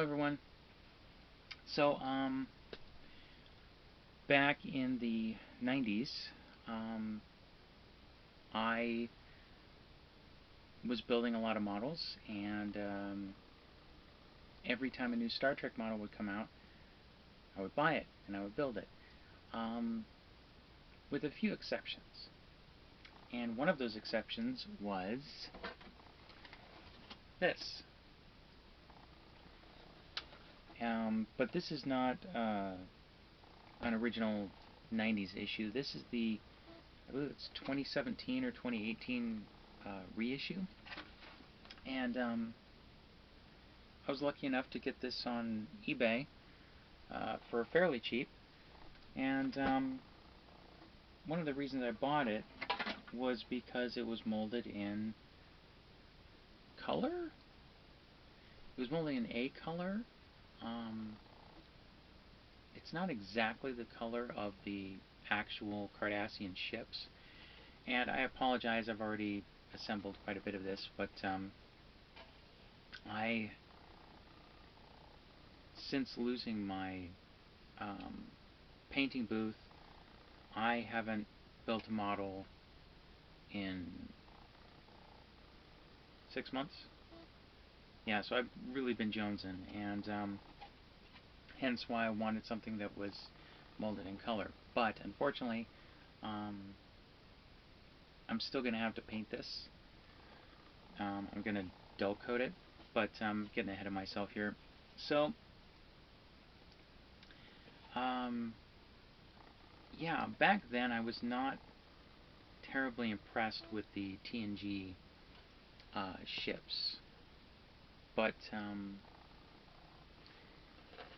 everyone. So, back in the 90s, um, I was building a lot of models, and every time a new Star Trek model would come out, I would buy it and I would build it, um, with a few exceptions. And one of those exceptions was this. But this is not an original 90s issue. This is I believe it's 2017 or 2018 reissue. And I was lucky enough to get this on eBay for fairly cheap. And one of the reasons I bought it was because it was molded in color. It was molded in A color. It's not exactly the color of the actual Cardassian ships, and I apologize, I've already assembled quite a bit of this, but since losing my painting booth, I haven't built a model in 6 months. Yeah, so I've really been jonesing, and hence why I wanted something that was molded in color. But unfortunately, I'm still going to have to paint this. I'm going to dull coat it, but I'm getting ahead of myself here. So, yeah, back then I was not terribly impressed with the TNG ships, but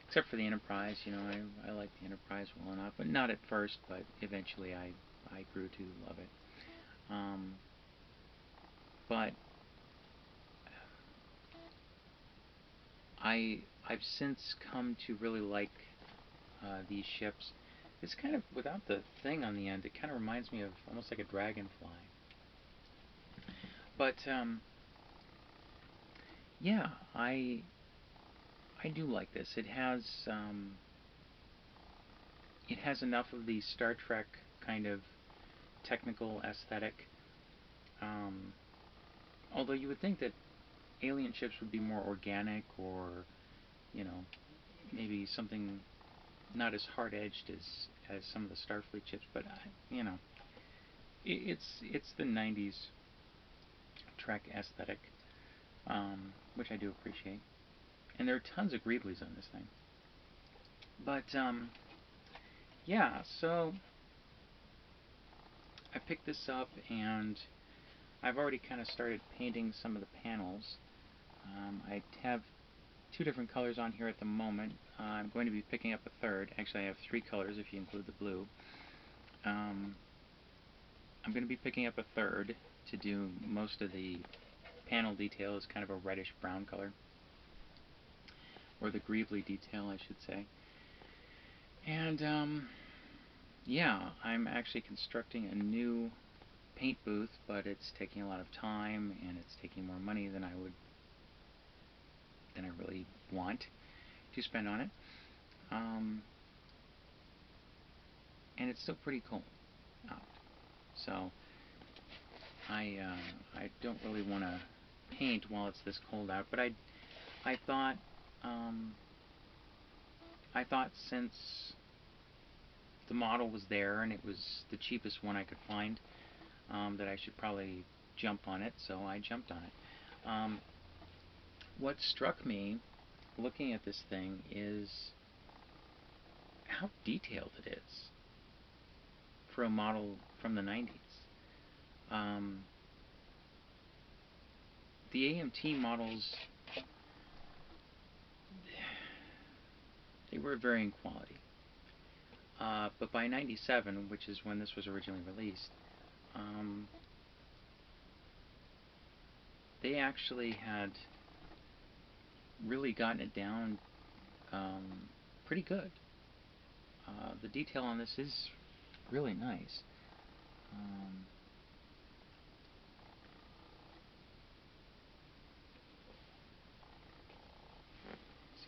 except for the Enterprise, you know, I liked the Enterprise well enough, but not at first, but eventually I grew to love it. But I've since come to really like these ships. It's kind of, without the thing on the end, it kind of reminds me of almost like a dragonfly. But yeah, I do like this. It has enough of the Star Trek kind of technical aesthetic. Although you would think that alien ships would be more organic, or, you know, maybe something not as hard-edged as some of the Starfleet ships, but you know, it's the 90s Trek aesthetic, which I do appreciate. And there are tons of Greeblies on this thing. But yeah, so I picked this up, and I've already kind of started painting some of the panels. I have 2 different colors on here at the moment. I'm going to be picking up a third. Actually, I have 3 colors if you include the blue. I'm going to be picking up a third to do most of the panel detail as kind of a reddish brown color, or the Greebly detail, I should say. And yeah, I'm actually constructing a new paint booth, but it's taking a lot of time, and it's taking more money than I really want to spend on it. And it's still pretty cold out, so I don't really want to paint while it's this cold out. But I thought since the model was there and it was the cheapest one I could find, that I should probably jump on it, so I jumped on it. What struck me looking at this thing is how detailed it is for a model from the 90s. The AMT models, they were varying quality. But by 97, which is when this was originally released, they actually had really gotten it down pretty good. The detail on this is really nice.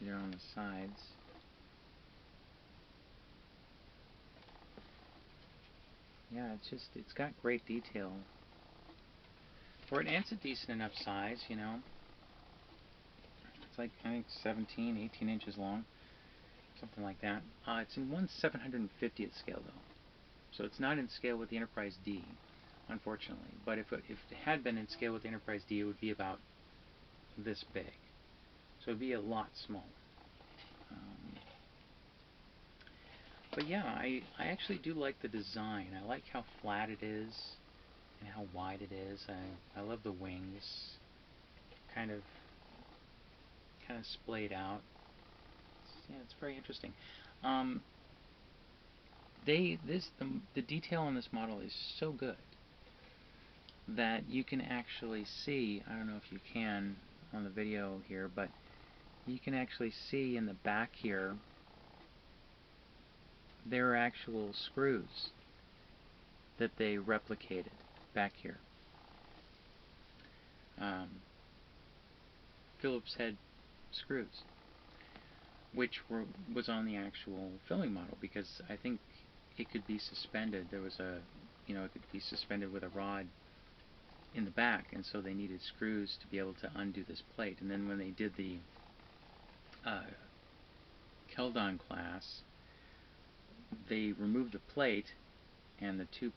See there on the sides. Yeah, it's got great detail. For it, and it's a decent enough size, you know. It's like, I think, 17, 18 inches long. Something like that. It's in 1/750th scale, though. So it's not in scale with the Enterprise D, unfortunately. But if it had been in scale with the Enterprise D, it would be about this big. So it would be a lot smaller. But yeah, I actually do like the design. I like how flat it is and how wide it is. I love the wings, kind of splayed out. Yeah, it's very interesting. The detail on this model is so good that you can actually see, I don't know if you can on the video here, but you can actually see in the back here there are actual screws that they replicated back here. Phillips head screws, which was on the actual filling model, because I think it could be suspended. There was it could be suspended with a rod in the back, and so they needed screws to be able to undo this plate. And then when they did the Keldon class, they removed the plate, and the two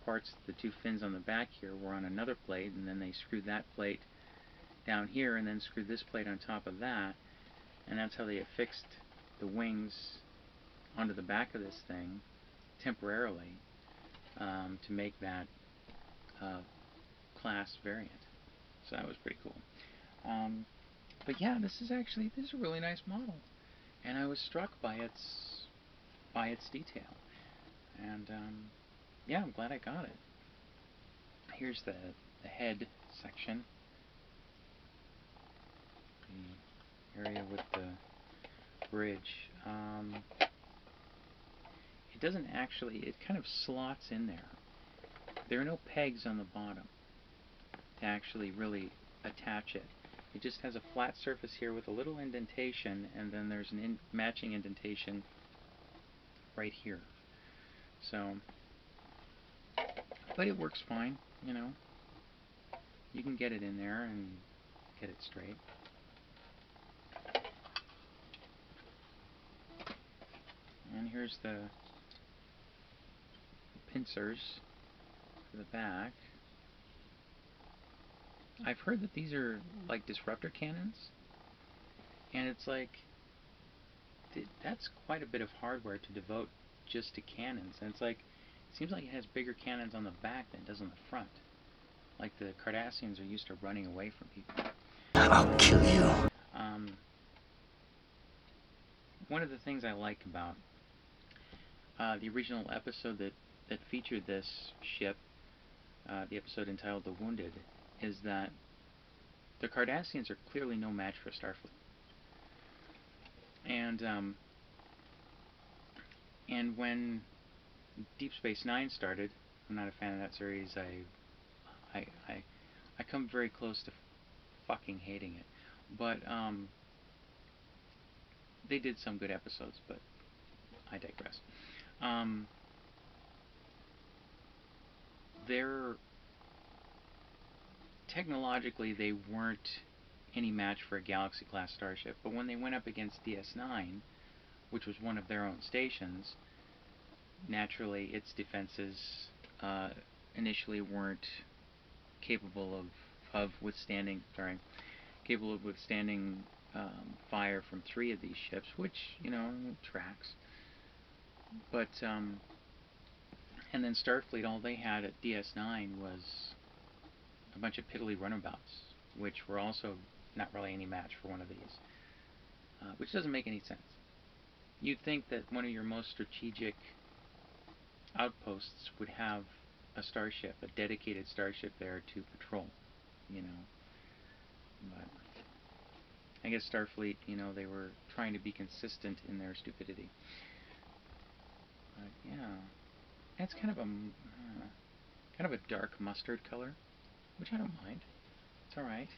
fins on the back here were on another plate, and then they screwed that plate down here, and then screwed this plate on top of that, and that's how they affixed the wings onto the back of this thing temporarily to make that class variant. So that was pretty cool. But yeah, this is a really nice model, and I was struck by its detail, and yeah, I'm glad I got it. Here's the head section, the area with the bridge. It doesn't actually, it kind of slots in there. There are no pegs on the bottom to actually really attach it. It just has a flat surface here with a little indentation, and then there's an matching indentation right here. So, but it works fine, you know. You can get it in there and get it straight. And here's the pincers for the back. I've heard that these are like disruptor cannons, and it's like, that's quite a bit of hardware to devote just to cannons. And it's like, it seems like it has bigger cannons on the back than it does on the front. Like the Cardassians are used to running away from people. I'll kill you. One of the things I like about the original episode that featured this ship, the episode entitled The Wounded, is that the Cardassians are clearly no match for Starfleet. And when Deep Space Nine started, I'm not a fan of that series. I come very close to fucking hating it. But they did some good episodes, but I digress. Technologically, they weren't any match for a Galaxy-class starship, but when they went up against DS9, which was one of their own stations, naturally its defenses initially weren't capable of withstanding fire from 3 of these ships, which, you know, tracks. But and then Starfleet, all they had at DS9 was a bunch of piddly runabouts, which were also not really any match for one of these, which doesn't make any sense. You'd think that one of your most strategic outposts would have a starship, a dedicated starship there to patrol, you know. But I guess Starfleet, you know, they were trying to be consistent in their stupidity. But yeah, it's kind of a dark mustard color, which I don't mind. It's all right.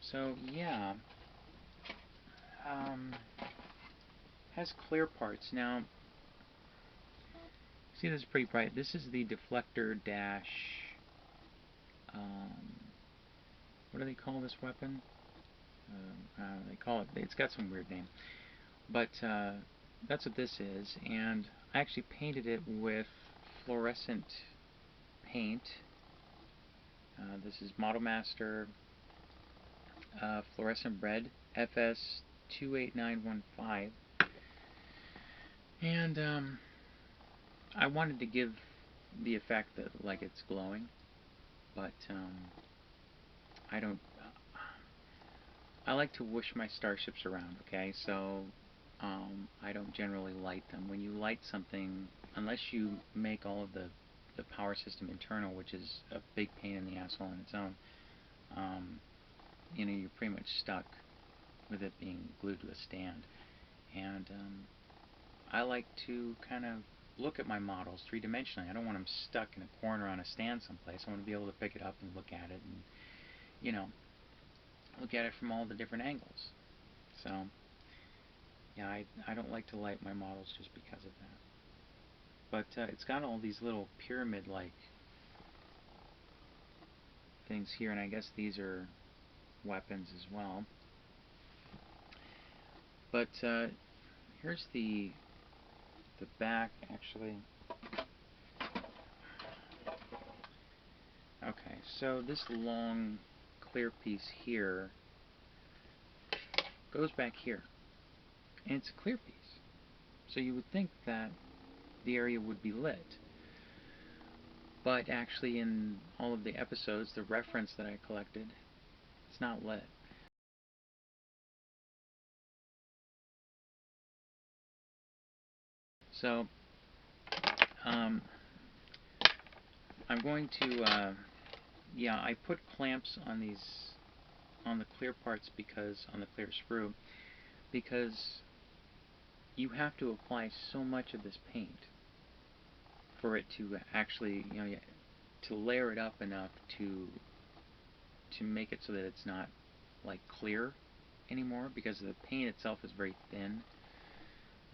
So yeah, has clear parts. Now, see, this is pretty bright. This is the deflector dash. What do they call this weapon? They call it. It's got some weird name, but that's what this is. And I actually painted it with fluorescent paint. This is Model Master fluorescent red FS 28915, and I wanted to give the effect that like it's glowing, but I don't. I like to whoosh my starships around. Okay, so I don't generally light them. When you light something, unless you make all of the power system internal, which is a big pain in the asshole on its own, you know, you're pretty much stuck with it being glued to a stand. And I like to kind of look at my models three-dimensionally. I don't want them stuck in a corner on a stand someplace. I want to be able to pick it up and look at it and, you know, look at it from all the different angles. So, yeah, I don't like to light my models just because of that. But it's got all these little pyramid-like things here, and I guess these are weapons as well. But here's the back, actually. Okay, so this long clear piece here goes back here, and it's a clear piece. So you would think that the area would be lit, but actually in all of the episodes, the reference that I collected, it's not lit. So I'm going to yeah, I put clamps on these, on the clear parts, because on the clear sprue, because you have to apply so much of this paint for it to actually, you know, to layer it up enough to make it so that it's not like clear anymore, because the paint itself is very thin,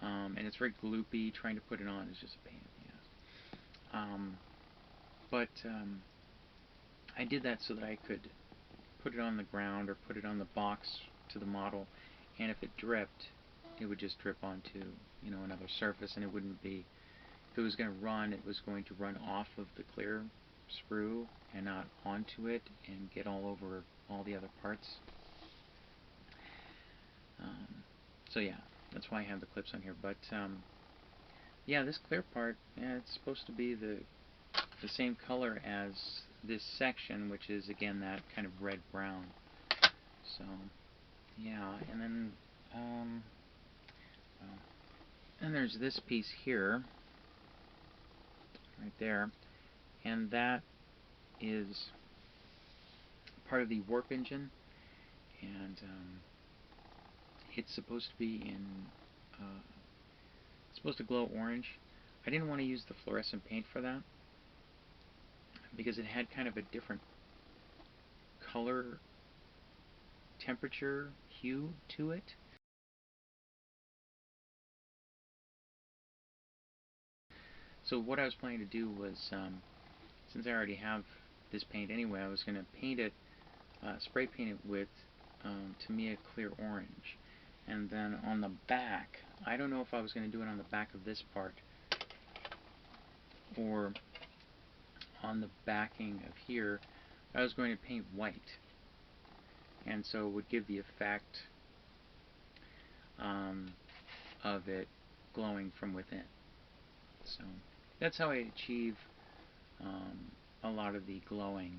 and it's very gloopy. Trying to put it on is just a pain in the ass. But I did that so that I could put it on the ground or put it on the box to the model, and if it dripped, it would just drip onto, you know, another surface, and it wouldn't be, if it was going to run, it was going to run off of the clear sprue and not onto it and get all over all the other parts. So yeah, that's why I have the clips on here. But yeah, this clear part, yeah, it's supposed to be the same color as this section, which is again that kind of red-brown. So yeah, and then and there's this piece here, right there, and that is part of the warp engine, and it's supposed to be in, it's supposed to glow orange. I didn't want to use the fluorescent paint for that, because it had kind of a different color, temperature, hue to it. So what I was planning to do was, since I already have this paint anyway, I was going to paint it, spray paint it with Tamiya clear orange. And then on the back, I don't know if I was going to do it on the back of this part or on the backing of here. I was going to paint white, and so it would give the effect of it glowing from within. So that's how I achieve a lot of the glowing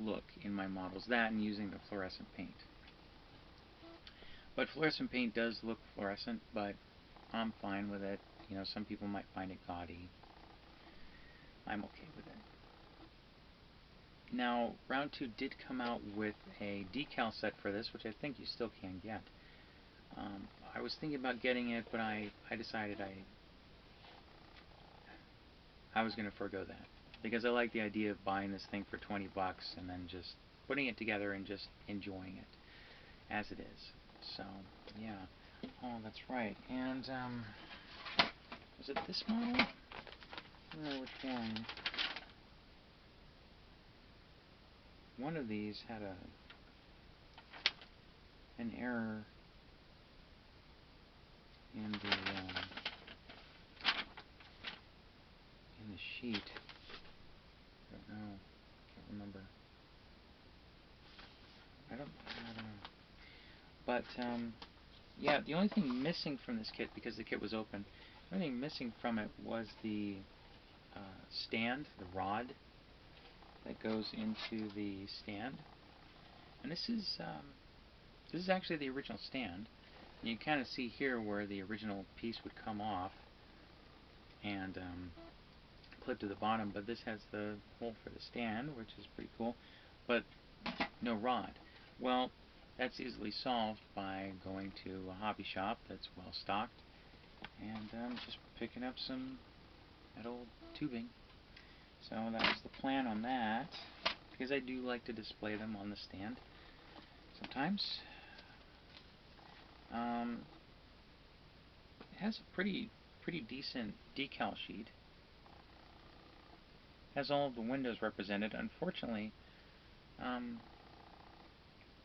look in my models, that and using the fluorescent paint. But fluorescent paint does look fluorescent, but I'm fine with it. You know, some people might find it gaudy. I'm okay with it. Now, Round 2 did come out with a decal set for this, which I think you still can get. I was thinking about getting it, but I decided I was going to forego that, because I like the idea of buying this thing for 20 bucks and then just putting it together and just enjoying it as it is. So, yeah. Oh, that's right. And, was it this model? I don't know which one. One of these had an error in the sheet. I don't know. Can't remember. I don't know. But, yeah, the only thing missing from this kit, because the kit was open, the only thing missing from it was the stand, the rod that goes into the stand. And this is actually the original stand. And you kind of see here where the original piece would come off and clip to the bottom, but this has the hole for the stand, which is pretty cool, but no rod. Well, that's easily solved by going to a hobby shop that's well stocked and just picking up some metal tubing. So that's the plan on that, because I do like to display them on the stand sometimes. It has a pretty decent decal sheet. Has all of the windows represented. Unfortunately,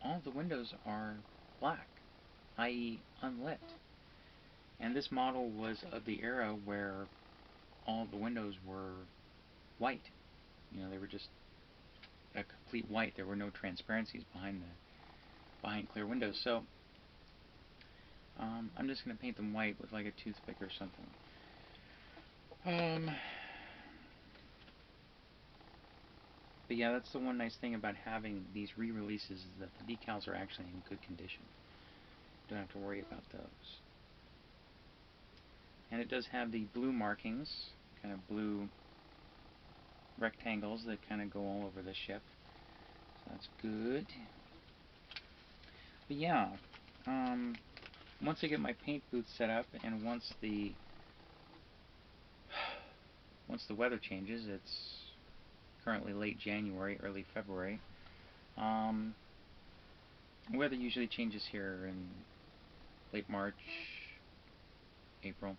all of the windows are black, i.e. unlit. And this model was of the era where all of the windows were white. You know, they were just a complete white. There were no transparencies behind clear windows. So I'm just going to paint them white with like a toothpick or something. But yeah, that's the one nice thing about having these re-releases, is that the decals are actually in good condition. Don't have to worry about those. And it does have the blue markings, kind of blue rectangles that kind of go all over the ship. So that's good. But yeah, once I get my paint booth set up, and once the weather changes, it's currently late January, early February. Weather usually changes here in late March, April.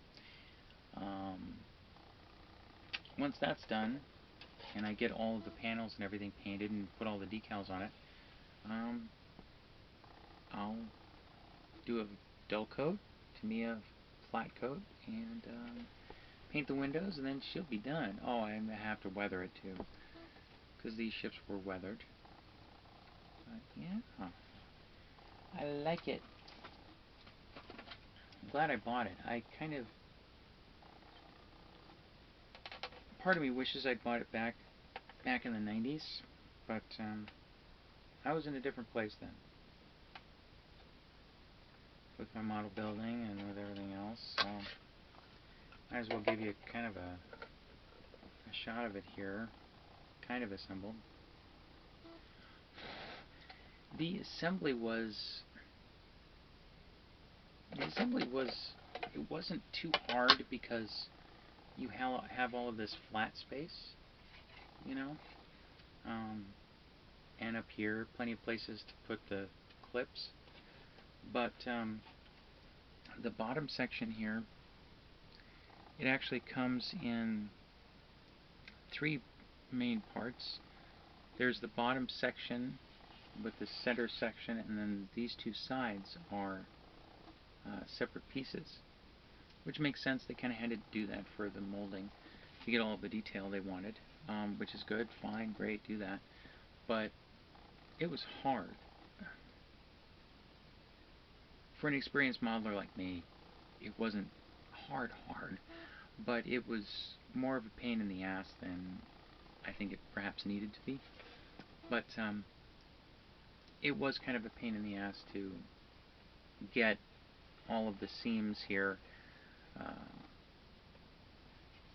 Once that's done, and I get all of the panels and everything painted and put all the decals on it, I'll do a dull coat, Tamiya flat coat, and paint the windows, and then she'll be done. Oh, and I have to weather it too, because these ships were weathered. But yeah, I like it. I'm glad I bought it. I kind of, part of me wishes I'd bought it back in the 90s, but I was in a different place then, with my model building and with everything else, so might as well give you kind of a shot of it here, kind of assembled. The assembly was, it wasn't too hard, because you have all of this flat space, you know, and up here, plenty of places to put the clips. But the bottom section here, it actually comes in three main parts. There's the bottom section with the center section, and then these two sides are separate pieces, which makes sense. They kind of had to do that for the molding to get all of the detail they wanted, which is good, fine, great, do that. But it was hard. For an experienced modeler like me, it wasn't hard, but it was more of a pain in the ass than I think it perhaps needed to be. But it was kind of a pain in the ass to get all of the seams here,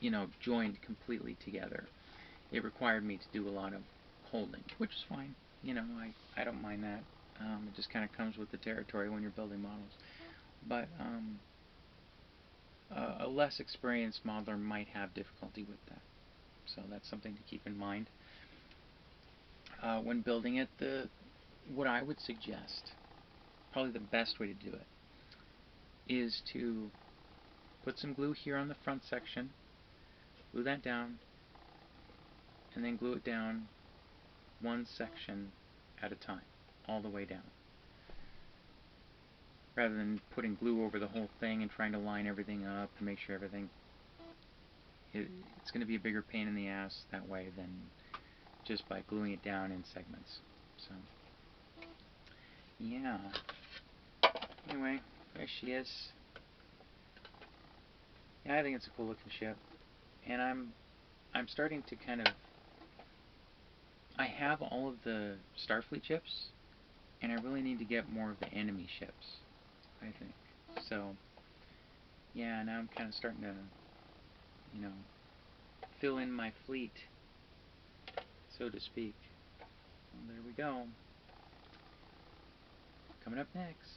you know, joined completely together. It required me to do a lot of holding, which is fine. You know, I don't mind that. It just kind of comes with the territory when you're building models. But a less experienced modeler might have difficulty with that. So that's something to keep in mind when building it. What I would suggest, probably the best way to do it, is to put some glue here on the front section, glue that down, and then glue it down one section at a time, all the way down. Rather than putting glue over the whole thing and trying to line everything up and make sure everything, it's going to be a bigger pain in the ass that way than just by gluing it down in segments. So, yeah. Anyway, there she is. Yeah, I think it's a cool looking ship, and I'm starting to kind of, I have all of the Starfleet ships, and I really need to get more of the enemy ships, I think. So, yeah, now I'm kind of starting to, you know, fill in my fleet, so to speak. Well, there we go. Coming up next.